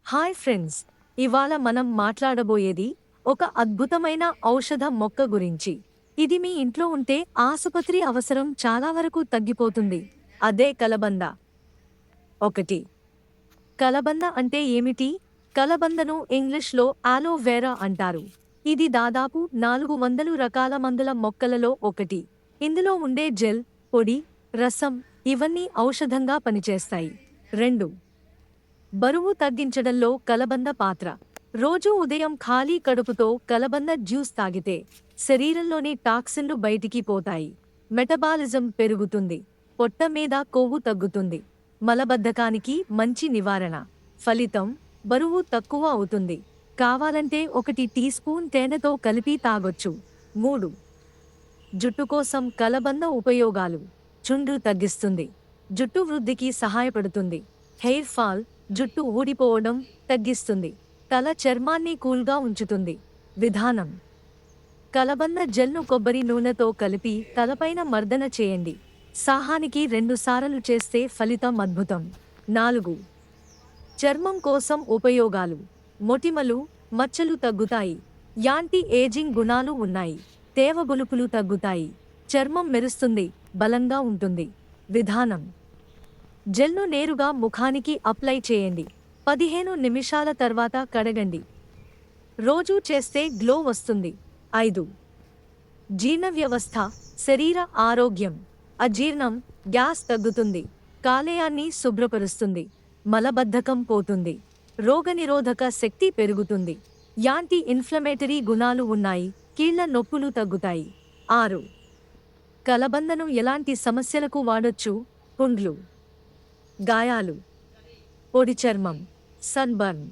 Hi friends, ఇవాళ మనం మాట్లాడబోయేది ఒక అద్భుతమైన ఔషధ మొక్క గురించి. ఇది మీ ఇంట్లో ఉంటే ఆసుపత్రి అవసరం చాలా వరకు తగ్గిపోతుంది. అదే కలబంద. ఒకటి. కలబంద అంటే ఏమిటి? కలబందను ఇంగ్లీష్లో ఆలోవెరా అంటారు. ఇది దాదాపు 400 రకాల మందుల మొక్కలలో ఒకటి. ఇందులో ఉండే జెల్, పొడి, రసం ఇవన్నీ ఔషధంగా పనిచేస్తాయి. 2. బరువు తగ్గించడంలో కలబంద పాత్ర. రోజూ ఉదయం ఖాళీ కడుపుతో కలబంద జ్యూస్ తాగితే శరీరంలోని టాక్సిన్లు బయటికి పోతాయి. మెటబాలిజం పెరుగుతుంది. పొట్ట మీద కొవ్వు తగ్గుతుంది. మలబద్ధకానికి మంచి నివారణ. ఫలితం: బరువు తక్కువ అవుతుంది. కావాలంటే 1 టీ స్పూన్ తేనెతో కలిపి తాగొచ్చు. 3. జుట్టు కోసం కలబంద ఉపయోగాలు. చుండ్రు తగ్గిస్తుంది. జుట్టు వృద్ధికి సహాయపడుతుంది. హెయిర్ ఫాల్, జుట్టు ఊడిపోవడం తగ్గిస్తుంది. తల చర్మాన్ని కూల్గా ఉంచుతుంది. విధానం: కలబంద జెల్ను కొబ్బరి నూనెతో కలిపి తలపైన మర్దన చేయండి. సాహానికి 2 సార్లు చేస్తే ఫలితం అద్భుతం. 4. చర్మం కోసం ఉపయోగాలు. మొటిమలు, మచ్చలు తగ్గుతాయి. యాంటీ ఏజింగ్ గుణాలు ఉన్నాయి. తేవగొలుపులు తగ్గుతాయి. చర్మం మెరుస్తుంది, బలంగా ఉంటుంది. విధానం: జెల్ను నేరుగా ముఖానికి అప్లై చేయండి. 15 నిమిషాల తర్వాత కడగండి. రోజూ చేస్తే గ్లో వస్తుంది. 5. జీర్ణ వ్యవస్థ, శరీర ఆరోగ్యం. అజీర్ణం, గ్యాస్ తగ్గుతుంది. కాలేయాన్ని శుభ్రపరుస్తుంది. మలబద్ధకం పోతుంది. రోగనిరోధక శక్తి పెరుగుతుంది. యాంటీ ఇన్ఫ్లమేటరీ గుణాలు ఉన్నాయి. కీళ్ల నొప్పులు తగ్గుతాయి. 6. కలబందను ఎలాంటి సమస్యలకు వాడొచ్చు? పుండ్లు, గాయాలు, పొడి చర్మం, సన్బర్న్,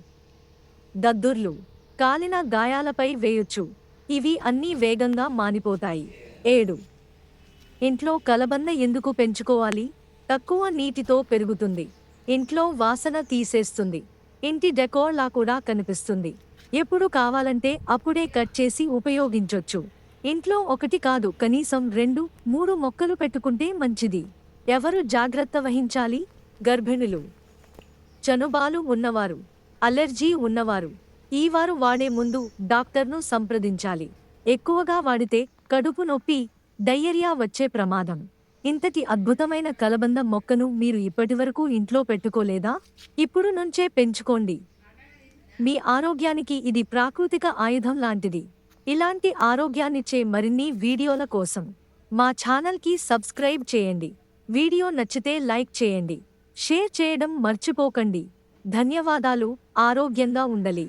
దద్దుర్లు, కాలిన గాయాలపై వేయొచ్చు. ఇవి అన్నీ వేగంగా మానిపోతాయి. 7. ఇంట్లో కలబంద ఎందుకు పెంచుకోవాలి? తక్కువ నీటితో పెరుగుతుంది. ఇంట్లో వాసన తీసేస్తుంది. ఇంటి డెకోర్లా కూడా కనిపిస్తుంది. ఎప్పుడు కావాలంటే అప్పుడే కట్ చేసి ఉపయోగించొచ్చు. ఇంట్లో 1 కాదు, కనీసం 2, 3 మొక్కలు పెట్టుకుంటే మంచిది. ఎవరు జాగ్రత్త వహించాలి? గర్భిణులు, చనుబాలు ఉన్నవారు, అలెర్జీ ఉన్నవారు. ఈ వారు వాడే ముందు డాక్టర్ను సంప్రదించాలి. ఎక్కువగా వాడితే కడుపు నొప్పి, డయేరియా వచ్చే ప్రమాదం. ఇంతటి అద్భుతమైన కలబంద మొక్కను మీరు ఇప్పటివరకు ఇంట్లో పెట్టుకోలేదా? ఇప్పుడు నుంచే పెంచుకోండి. మీ ఆరోగ్యానికి ఇది ప్రాకృతిక ఆయుధం లాంటిది. ఇలాంటి ఆరోగ్యాన్నిచ్చే మరిన్ని వీడియోల కోసం మా ఛానల్కి సబ్స్క్రైబ్ చేయండి. వీడియో నచ్చితే లైక్ చేయండి. షేర్ చేయడం మర్చిపోకండి. ధన్యవాదాలు. ఆరోగ్యంగా ఉండాలి.